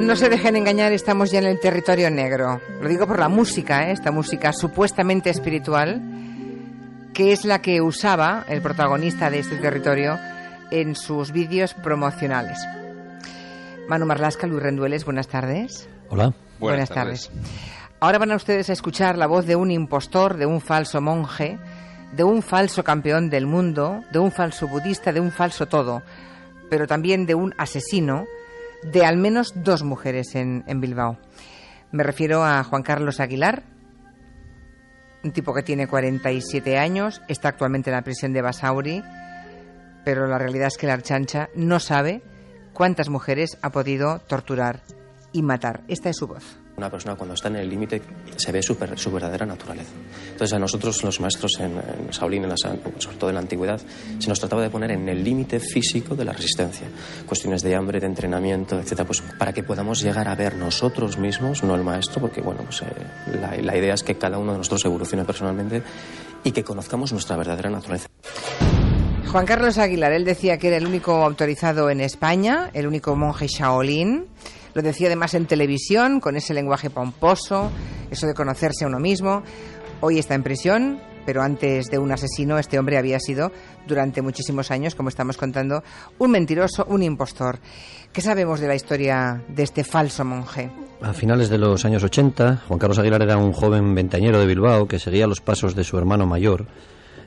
No se dejen engañar, estamos ya en el territorio negro. Lo digo por la música, esta música supuestamente espiritual, que es la que usaba el protagonista de este territorio en sus vídeos promocionales. Manu Marlasca, Luis Rendueles, buenas tardes. Hola. Buenas tardes. Ahora van a ustedes a escuchar la voz de un impostor, de un falso monje, de un falso campeón del mundo, de un falso budista, de un falso todo, pero también de un asesino de al menos 2 mujeres en Bilbao. Me refiero a Juan Carlos Aguilar, un tipo que tiene 47 años, está actualmente en la prisión de Basauri, pero la realidad es que la Ertzaintza no sabe cuántas mujeres ha podido torturar y matar. Esta es su voz. Una persona cuando está en el límite se ve su verdadera naturaleza. Entonces a nosotros los maestros en Shaolin, sobre todo en la antigüedad, se nos trataba de poner en el límite físico de la resistencia. Cuestiones de hambre, de entrenamiento, etcétera, pues para que podamos llegar a ver nosotros mismos, no el maestro, porque bueno, pues, la idea es que cada uno de nosotros evolucione personalmente y que conozcamos nuestra verdadera naturaleza. Juan Carlos Aguilar, él decía que era el único autorizado en España, el único monje Shaolin. Lo decía además en televisión, con ese lenguaje pomposo, eso de conocerse a uno mismo. Hoy está en prisión, pero antes de un asesino, este hombre había sido, durante muchísimos años, como estamos contando, un mentiroso, un impostor. ¿Qué sabemos de la historia de este falso monje? A finales de los años 80, Juan Carlos Aguilar era un joven veinteañero de Bilbao que seguía los pasos de su hermano mayor,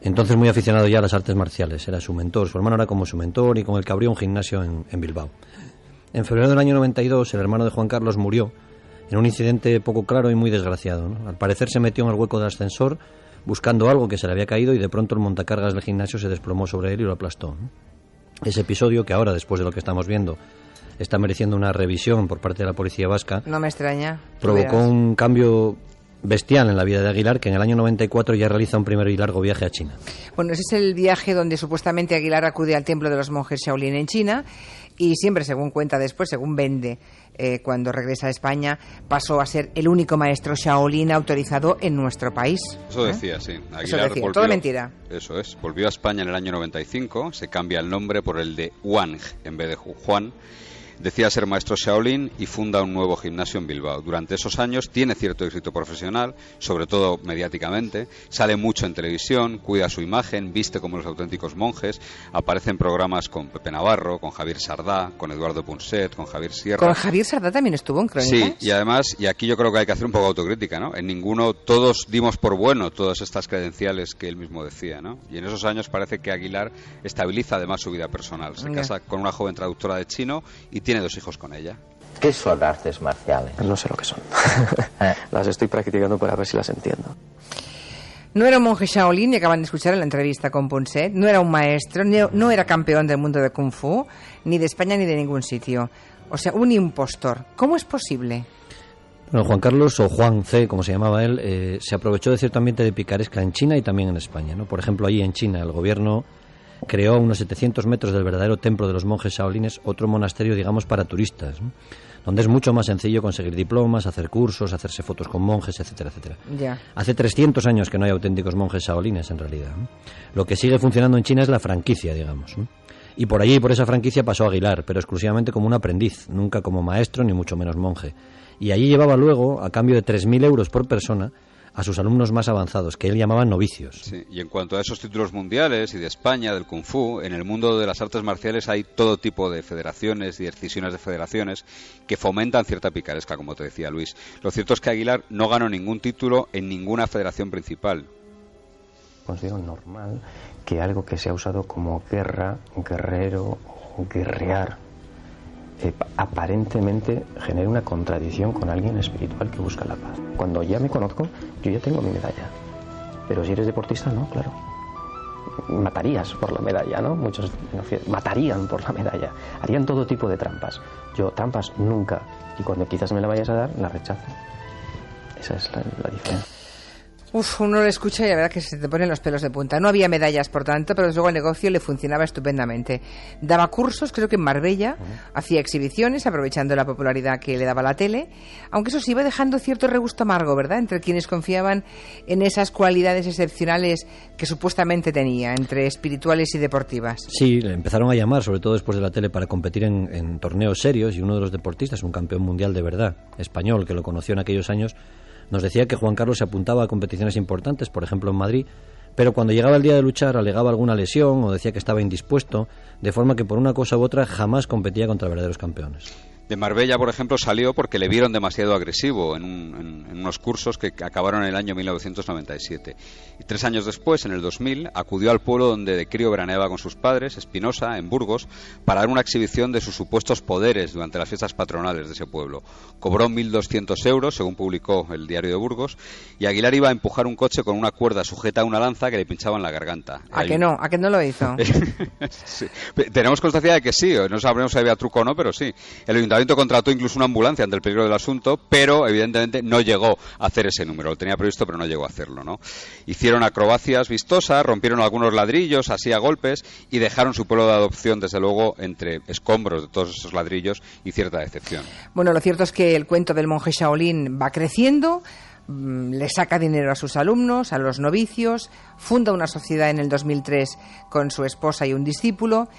entonces muy aficionado ya a las artes marciales. Era su mentor, su hermano era como su mentor y con el que abrió un gimnasio en Bilbao. En febrero del año 92, el hermano de Juan Carlos murió en un incidente poco claro y muy desgraciado, ¿no? Al parecer se metió en el hueco del ascensor buscando algo que se le había caído y de pronto el montacargas del gimnasio se desplomó sobre él y lo aplastó, ¿no? Ese episodio, que ahora, después de lo que estamos viendo, está mereciendo una revisión por parte de la policía vasca, no me extraña, provocó un cambio bestial en la vida de Aguilar, que en el año 94 ya realiza un primer y largo viaje a China. Bueno, ese es el viaje donde supuestamente Aguilar acude al templo de los monjes Shaolin en China y siempre, según cuenta después, según vende, cuando regresa a España, pasó a ser el único maestro Shaolin autorizado en nuestro país. Eso decía, sí. Aguilar eso decía, volvió, todo mentira. Eso es. Volvió a España en el año 95, se cambia el nombre por el de Wang en vez de Juan. Decía ser maestro Shaolin y funda un nuevo gimnasio en Bilbao. Durante esos años tiene cierto éxito profesional, sobre todo mediáticamente, sale mucho en televisión, cuida su imagen, viste como los auténticos monjes, aparece en programas con Pepe Navarro, con Javier Sardá, con Eduardo Punset, con Javier Sierra. ¿Con Javier Sardá también estuvo en Crónicas? Sí, y además, y aquí yo creo que hay que hacer un poco de autocrítica, ¿no? En ninguno, todos dimos por bueno todas estas credenciales que él mismo decía, ¿no? Y en esos años parece que Aguilar estabiliza además su vida personal. Se casa con una joven traductora de chino y tiene 2 hijos con ella. ¿Qué son artes marciales? No sé lo que son. Las estoy practicando para ver si las entiendo. No era un monje Shaolin, y acaban de escuchar en la entrevista con Punset, no era un maestro, no era campeón del mundo de Kung Fu, ni de España ni de ningún sitio. O sea, un impostor. ¿Cómo es posible? Bueno, Juan Carlos, o Juan C., como se llamaba él, se aprovechó de cierto ambiente de picaresca en China y también en España, ¿no? Por ejemplo, allí en China el gobierno creó a unos 700 metros del verdadero templo de los monjes shaolines otro monasterio, digamos, para turistas, ¿no? Donde es mucho más sencillo conseguir diplomas, hacer cursos, hacerse fotos con monjes, etcétera, etcétera. Ya. Hace 300 años que no hay auténticos monjes shaolines, en realidad, ¿no? Lo que sigue funcionando en China es la franquicia, digamos, ¿no? Y por allí, por esa franquicia, pasó Aguilar, pero exclusivamente como un aprendiz, nunca como maestro, ni mucho menos monje. Y allí llevaba luego, a cambio de 3.000 euros por persona, a sus alumnos más avanzados, que él llamaba novicios. Sí, y en cuanto a esos títulos mundiales y de España, del Kung Fu, en el mundo de las artes marciales hay todo tipo de federaciones y decisiones de federaciones que fomentan cierta picaresca, como te decía Luis. Lo cierto es que Aguilar no ganó ningún título en ninguna federación principal. Considero normal que algo que se ha usado como guerra, guerrero, guerrear, aparentemente genere una contradicción con alguien espiritual que busca la paz. Cuando ya me conozco, yo ya tengo mi medalla. Pero si eres deportista, no, claro. Matarías por la medalla, ¿no? Muchos matarían por la medalla. Harían todo tipo de trampas. Yo trampas nunca. Y cuando quizás me la vayas a dar, la rechazo. Esa es la diferencia. Uf, uno lo escucha y la verdad que se te ponen los pelos de punta. No había medallas, por tanto, pero luego el negocio le funcionaba estupendamente. Daba cursos, creo que en Marbella, hacía exhibiciones, aprovechando la popularidad que le daba la tele, aunque eso sí iba dejando cierto regusto amargo, ¿verdad?, entre quienes confiaban en esas cualidades excepcionales que supuestamente tenía, entre espirituales y deportivas. Sí, le empezaron a llamar, sobre todo después de la tele, para competir en torneos serios, y uno de los deportistas, un campeón mundial de verdad, español, que lo conoció en aquellos años, nos decía que Juan Carlos se apuntaba a competiciones importantes, por ejemplo en Madrid, pero cuando llegaba el día de luchar alegaba alguna lesión o decía que estaba indispuesto, de forma que por una cosa u otra jamás competía contra verdaderos campeones. De Marbella, por ejemplo, salió porque le vieron demasiado agresivo en unos cursos que acabaron en el año 1997. Y 3 años después, en el 2000, acudió al pueblo donde de crío veraneaba con sus padres, Espinosa, en Burgos, para dar una exhibición de sus supuestos poderes durante las fiestas patronales de ese pueblo. Cobró 1.200 euros, según publicó el diario de Burgos, y Aguilar iba a empujar un coche con una cuerda sujeta a una lanza que le pinchaba en la garganta. ¿A que no? ¿A que no lo hizo? Sí. Tenemos constancia de que sí, no sabremos si había truco o no, pero sí. El Ayuntamiento contrató incluso una ambulancia ante el peligro del asunto, pero evidentemente no llegó a hacer ese número. Lo tenía previsto, pero no llegó a hacerlo, ¿no? Hicieron acrobacias vistosas, rompieron algunos ladrillos, así a golpes, y dejaron su pueblo de adopción, desde luego, entre escombros de todos esos ladrillos y cierta decepción. Bueno, lo cierto es que el cuento del monje Shaolin va creciendo, le saca dinero a sus alumnos, a los novicios, funda una sociedad en el 2003 con su esposa y un discípulo.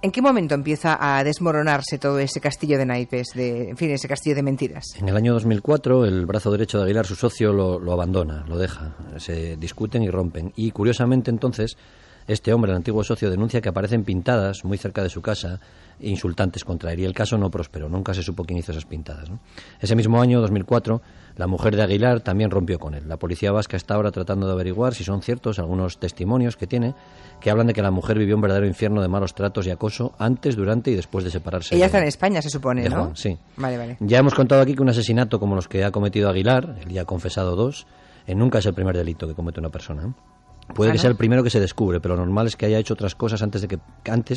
¿En qué momento empieza a desmoronarse todo ese castillo de naipes, ese castillo de mentiras? En el año 2004, el brazo derecho de Aguilar, su socio, lo abandona, lo deja. Se discuten y rompen. Y curiosamente, entonces, este hombre, el antiguo socio, denuncia que aparecen pintadas muy cerca de su casa, insultantes contra él. Y el caso no prosperó. Nunca se supo quién hizo esas pintadas, ¿no? Ese mismo año, 2004, la mujer de Aguilar también rompió con él. La policía vasca está ahora tratando de averiguar si son ciertos algunos testimonios que tiene, que hablan de que la mujer vivió un verdadero infierno de malos tratos y acoso antes, durante y después de separarse. Ella está en España, se supone, de ¿no? Juan, sí. Vale. Ya hemos contado aquí que un asesinato como los que ha cometido Aguilar, él ya ha confesado 2, nunca es el primer delito que comete una persona, ¿eh? Puede que sea el primero que se descubre, pero lo normal es que haya hecho otras cosas antes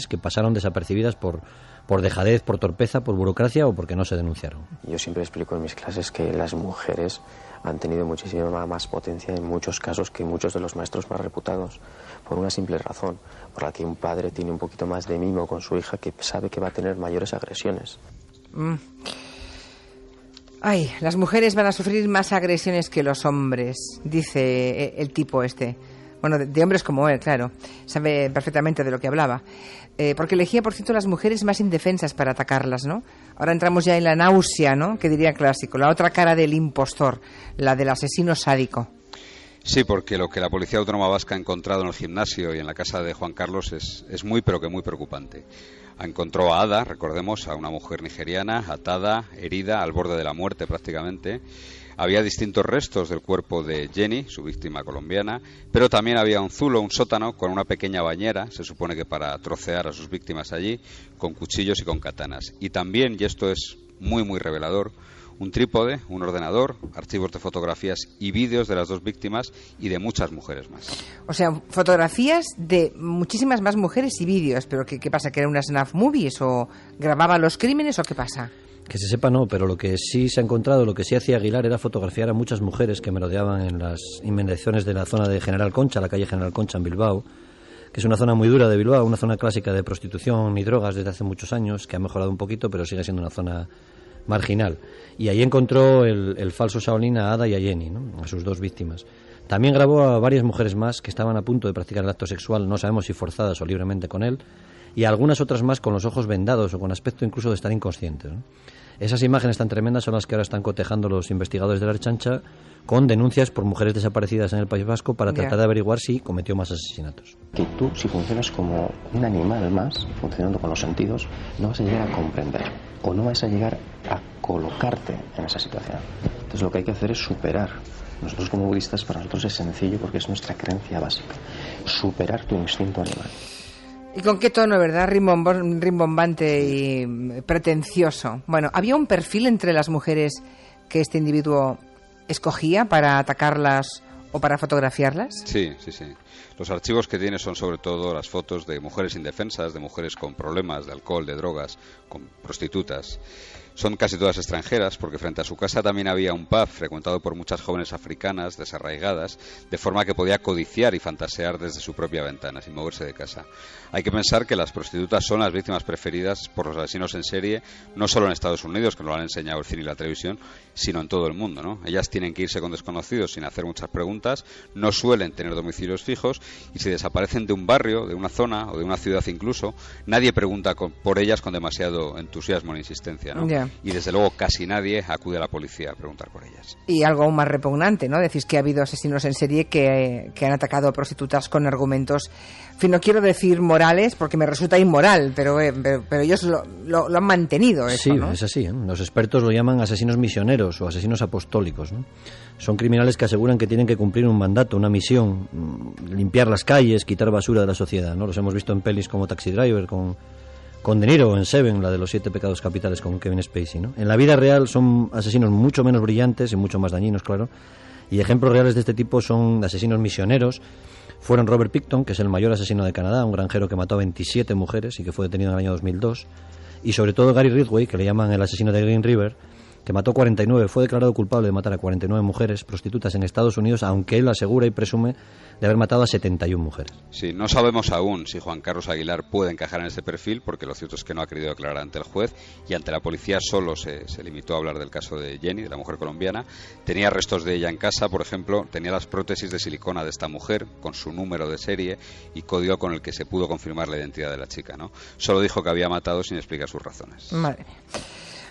que pasaron desapercibidas por dejadez, por torpeza, por burocracia o porque no se denunciaron. Yo siempre explico en mis clases que las mujeres han tenido muchísima más potencia en muchos casos que muchos de los maestros más reputados, por una simple razón, por la que un padre tiene un poquito más de mimo con su hija, que sabe que va a tener mayores agresiones. Ay, las mujeres van a sufrir más agresiones que los hombres, dice el tipo este. Bueno, de hombres como él, claro. Sabe perfectamente de lo que hablaba. Porque elegía, por cierto, las mujeres más indefensas para atacarlas, ¿no? Ahora entramos ya en la náusea, ¿no?, que diría clásico. La otra cara del impostor, la del asesino sádico. Sí, porque lo que la Policía Autónoma Vasca ha encontrado en el gimnasio y en la casa de Juan Carlos es muy, pero que muy preocupante. Encontró a Ada, recordemos, a una mujer nigeriana, atada, herida, al borde de la muerte prácticamente. Había distintos restos del cuerpo de Jenny, su víctima colombiana, pero también había un zulo, un sótano, con una pequeña bañera, se supone que para trocear a sus víctimas allí, con cuchillos y con katanas. Y también, y esto es muy, muy revelador, un trípode, un ordenador, archivos de fotografías y vídeos de las 2 víctimas y de muchas mujeres más. O sea, fotografías de muchísimas más mujeres y vídeos. ¿Pero qué pasa? ¿Que eran unas snuff movies? ¿O grababa los crímenes o qué pasa? Que se sepa no, pero lo que sí se ha encontrado, lo que sí hacía Aguilar era fotografiar a muchas mujeres que merodeaban en las inmediaciones de la zona de General Concha, la calle General Concha en Bilbao, que es una zona muy dura de Bilbao, una zona clásica de prostitución y drogas desde hace muchos años, que ha mejorado un poquito, pero sigue siendo una zona marginal. Y ahí encontró el falso Shaolin a Ada y a Jenny, ¿no?, a sus 2 víctimas. También grabó a varias mujeres más que estaban a punto de practicar el acto sexual, no sabemos si forzadas o libremente con él, y algunas otras más con los ojos vendados o con aspecto incluso de estar inconscientes, ¿no? Esas imágenes tan tremendas son las que ahora están cotejando los investigadores de la Ertzaintza con denuncias por mujeres desaparecidas en el País Vasco para tratar de averiguar si cometió más asesinatos. Que tú, si funcionas como un animal más, funcionando con los sentidos, no vas a llegar a comprender o no vas a llegar a colocarte en esa situación. Entonces lo que hay que hacer es superar. Nosotros como budistas, para nosotros es sencillo porque es nuestra creencia básica. Superar tu instinto animal. ¿Y con qué tono, verdad? Rimbombante y pretencioso. Bueno, ¿había un perfil entre las mujeres que este individuo escogía para atacarlas o para fotografiarlas? Sí. Los archivos que tiene son sobre todo las fotos de mujeres indefensas, de mujeres con problemas de alcohol, de drogas, con prostitutas. Son casi todas extranjeras, porque frente a su casa también había un pub frecuentado por muchas jóvenes africanas desarraigadas, de forma que podía codiciar y fantasear desde su propia ventana, sin moverse de casa. Hay que pensar que las prostitutas son las víctimas preferidas por los asesinos en serie, no solo en Estados Unidos, que nos lo han enseñado el cine y la televisión, sino en todo el mundo, ¿no? Ellas tienen que irse con desconocidos sin hacer muchas preguntas, no suelen tener domicilios fijos, y si desaparecen de un barrio, de una zona o de una ciudad incluso, nadie pregunta por ellas con demasiado entusiasmo ni insistencia, ¿no? Yeah. Y desde luego casi nadie acude a la policía a preguntar por ellas. Y algo aún más repugnante, ¿no? Decís que ha habido asesinos en serie que han atacado a prostitutas con argumentos, en fin, no quiero decir morales porque me resulta inmoral, pero ellos lo han mantenido eso, sí, ¿no? Es así, ¿eh? Los expertos lo llaman asesinos misioneros o asesinos apostólicos, ¿no? Son criminales que aseguran que tienen que cumplir un mandato, una misión, limpiar las calles, quitar basura de la sociedad, ¿no? Los hemos visto en pelis como Taxi Driver, con De Niro, en Seven, la de los 7 pecados capitales con Kevin Spacey, ¿no? En la vida real son asesinos mucho menos brillantes y mucho más dañinos, claro, y ejemplos reales de este tipo son asesinos misioneros. Fueron Robert Picton, que es el mayor asesino de Canadá, un granjero que mató a 27 mujeres y que fue detenido en el año 2002, y sobre todo Gary Ridgway, que le llaman el asesino de Green River, que mató 49, fue declarado culpable de matar a 49 mujeres prostitutas en Estados Unidos, aunque él asegura y presume de haber matado a 71 mujeres. Sí, no sabemos aún si Juan Carlos Aguilar puede encajar en ese perfil, porque lo cierto es que no ha querido declarar ante el juez y ante la policía solo se limitó a hablar del caso de Jenny, de la mujer colombiana. Tenía restos de ella en casa, por ejemplo, tenía las prótesis de silicona de esta mujer con su número de serie y código con el que se pudo confirmar la identidad de la chica, ¿no? Solo dijo que había matado sin explicar sus razones. Madre mía.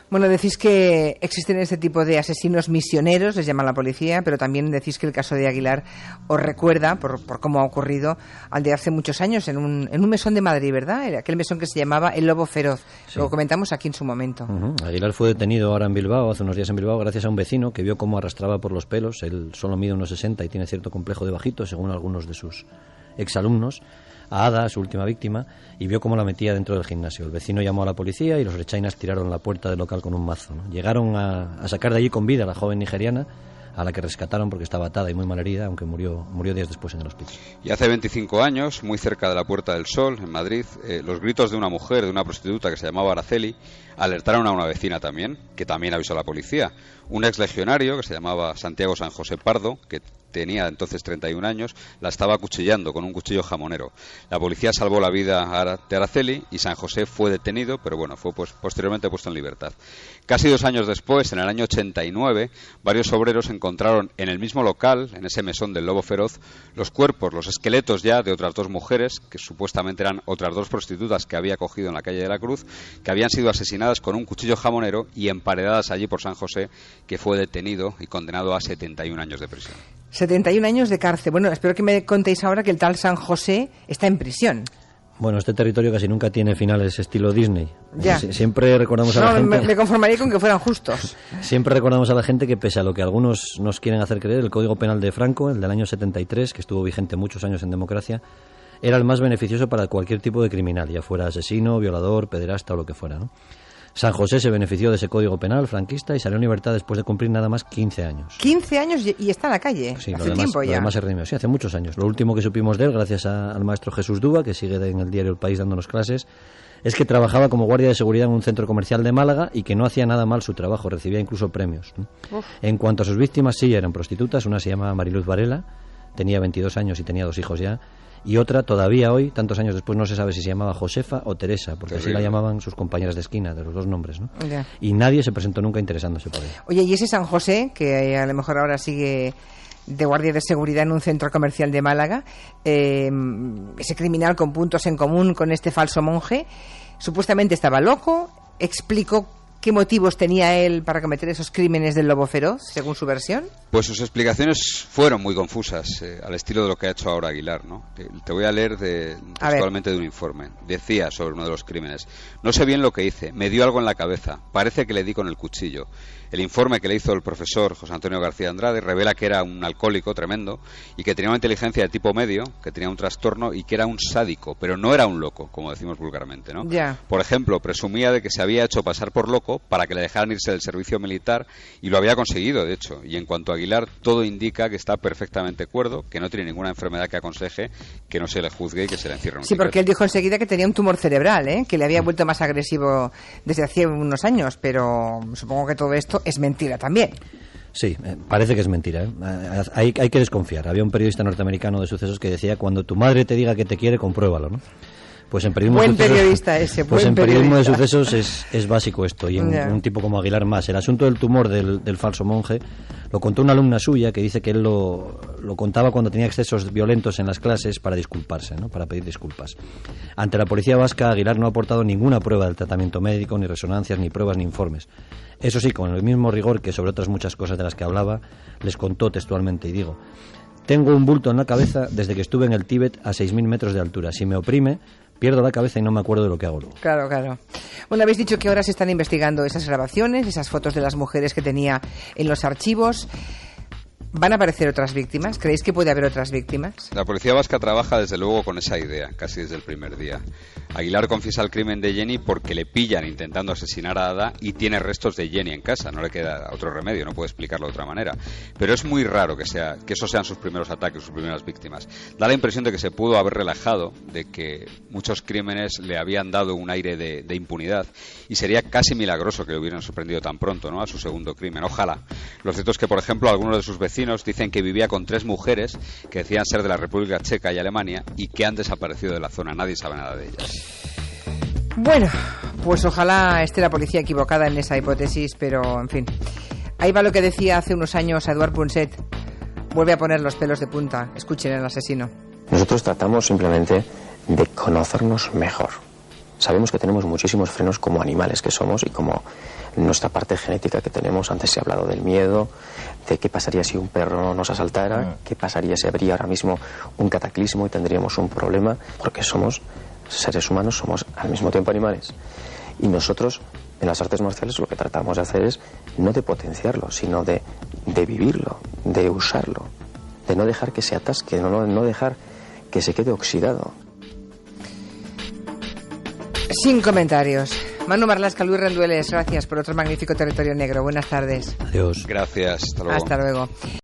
Bueno, decís que existen este tipo de asesinos misioneros, les llama la policía, pero también decís que el caso de Aguilar os recuerda, por cómo ha ocurrido, al de hace muchos años, en un mesón de Madrid, ¿verdad? Era aquel mesón que se llamaba El Lobo Feroz. Sí. Lo comentamos aquí en su momento. Aguilar fue detenido ahora en Bilbao, hace unos días en Bilbao, gracias a un vecino que vio cómo arrastraba por los pelos. Él solo mide unos 60 y tiene cierto complejo de bajito, según algunos de sus exalumnos, a Ada, su última víctima, y vio cómo la metía dentro del gimnasio. El vecino llamó a la policía y los rechainas tiraron la puerta del local con un mazo, ¿no? Llegaron a sacar de allí con vida a la joven nigeriana, a la que rescataron porque estaba atada y muy mal herida, aunque murió días después en el hospital. Y hace 25 años, muy cerca de la Puerta del Sol, en Madrid, los gritos de una mujer, de una prostituta que se llamaba Araceli, alertaron a una vecina también, que también avisó a la policía. Un exlegionario que se llamaba Santiago San José Pardo, que tenía entonces 31 años, la estaba acuchillando con un cuchillo jamonero. La policía salvó la vida de Araceli y San José fue detenido, pero bueno, fue posteriormente puesto en libertad. Casi 2 años después, en el año 89, varios obreros encontraron en el mismo local, en ese mesón del Lobo Feroz, los cuerpos, los esqueletos ya de otras 2 mujeres, que supuestamente eran otras 2 prostitutas que había cogido en la calle de la Cruz, que habían sido asesinadas con un cuchillo jamonero y emparedadas allí por San José, que fue detenido y condenado a 71 años de prisión. 71 años de cárcel. Bueno, espero que me contéis ahora que el tal San José está en prisión. Bueno, este territorio casi nunca tiene finales estilo Disney. Ya. Siempre recordamos a la gente... Me conformaría con que fueran justos. Siempre recordamos a la gente que, pese a lo que algunos nos quieren hacer creer, el Código Penal de Franco, el del año 73, que estuvo vigente muchos años en democracia, era el más beneficioso para cualquier tipo de criminal, ya fuera asesino, violador, pederasta o lo que fuera, ¿no? San José se benefició de ese código penal franquista y salió en libertad después de cumplir nada más 15 años. 15 años y está en la calle. Sí, hace tiempo ya. Además se redimió. Sí, hace muchos años. Lo último que supimos de él, gracias al maestro Jesús Dúa, que sigue en el diario El País dándonos clases, es que trabajaba como guardia de seguridad en un centro comercial de Málaga y que no hacía nada mal su trabajo, recibía incluso premios. En cuanto a sus víctimas, sí, eran prostitutas. Una se llamaba Mariluz Varela, tenía 22 años y tenía 2 hijos ya. Y otra, todavía hoy, tantos años después, no se sabe si se llamaba Josefa o Teresa, porque así la llamaban sus compañeras de esquina, de los 2 nombres, ¿no? Ya. Y nadie se presentó nunca interesándose por ella. Oye, ¿y ese San José, que a lo mejor ahora sigue de guardia de seguridad en un centro comercial de Málaga, ese criminal con puntos en común con este falso monje, supuestamente estaba loco, explicó qué motivos tenía él para cometer esos crímenes del Lobo Feroz, según su versión? Pues sus explicaciones fueron muy confusas, al estilo de lo que ha hecho ahora Aguilar, ¿no? Te voy a leer textualmente de un informe. Decía sobre uno de los crímenes: no sé bien lo que hice, me dio algo en la cabeza, parece que le di con el cuchillo. El informe que le hizo el profesor José Antonio García Andrade revela que era un alcohólico tremendo y que tenía una inteligencia de tipo medio, que tenía un trastorno y que era un sádico, pero no era un loco, como decimos vulgarmente, ¿no? Yeah. Por ejemplo, presumía de que se había hecho pasar por loco trabajo para que le dejaran irse del servicio militar y lo había conseguido, de hecho. Y en cuanto a Aguilar, todo indica que está perfectamente cuerdo, que no tiene ninguna enfermedad que aconseje que no se le juzgue y que se le encierre en un Sí, porque secreto. él dijo enseguida que tenía un tumor cerebral, que le había vuelto más agresivo desde hace unos años, pero supongo que todo esto es mentira también. Sí, parece que es mentira. Hay que desconfiar. Había un periodista norteamericano de sucesos que decía: cuando tu madre te diga que te quiere, compruébalo, ¿no? Pues en periodismo Buen de sucesos, periodista ese, pues buen en periodismo de periodista. sucesos es básico esto, y en Ya. un tipo como Aguilar más. El asunto del tumor del falso monje lo contó una alumna suya, que dice que él lo contaba cuando tenía excesos violentos en las clases para disculparse, ¿no? Para pedir disculpas. Ante la policía vasca, Aguilar no ha aportado ninguna prueba del tratamiento médico, ni resonancias, ni pruebas, ni informes. Eso sí, con el mismo rigor que sobre otras muchas cosas de las que hablaba, les contó textualmente, y digo: tengo un bulto en la cabeza desde que estuve en el Tíbet a 6.000 metros de altura. Si me oprime, pierdo la cabeza y no me acuerdo de lo que hago luego. Claro, claro. Bueno, habéis dicho que ahora se están investigando esas grabaciones, esas fotos de las mujeres que tenía en los archivos. ¿Van a aparecer otras víctimas? ¿Creéis que puede haber otras víctimas? La policía vasca trabaja desde luego con esa idea, casi desde el primer día. Aguilar confiesa el crimen de Jenny porque le pillan intentando asesinar a Ada y tiene restos de Jenny en casa. No le queda otro remedio, no puede explicarlo de otra manera. Pero es muy raro que esos sean sus primeros ataques, sus primeras víctimas. Da la impresión de que se pudo haber relajado, de que muchos crímenes le habían dado un aire de impunidad, y sería casi milagroso que le hubieran sorprendido tan pronto, ¿no?, a su segundo crimen. Ojalá. Lo cierto es que, por ejemplo, algunos de sus vecinos dicen que vivía con 3 mujeres que decían ser de la República Checa y Alemania y que han desaparecido de la zona. Nadie sabe nada de ellas. Bueno, pues ojalá esté la policía equivocada en esa hipótesis, pero en fin. Ahí va lo que decía hace unos años Eduard Punset. Vuelve a poner los pelos de punta. Escuchen al asesino. Nosotros tratamos simplemente de conocernos mejor. Sabemos que tenemos muchísimos frenos como animales que somos y como nuestra parte genética que tenemos. Antes se ha hablado del miedo, de qué pasaría si un perro nos asaltara, qué pasaría si habría ahora mismo un cataclismo y tendríamos un problema, porque somos seres humanos, somos al mismo tiempo animales. Y nosotros en las artes marciales lo que tratamos de hacer es no de potenciarlo, sino de vivirlo, de usarlo, de no dejar que se atasque, no dejar que se quede oxidado. Sin comentarios. Manu Marlasca, Luis Rendueles, gracias por otro magnífico Territorio Negro. Buenas tardes. Adiós. Gracias. Hasta luego. Hasta luego.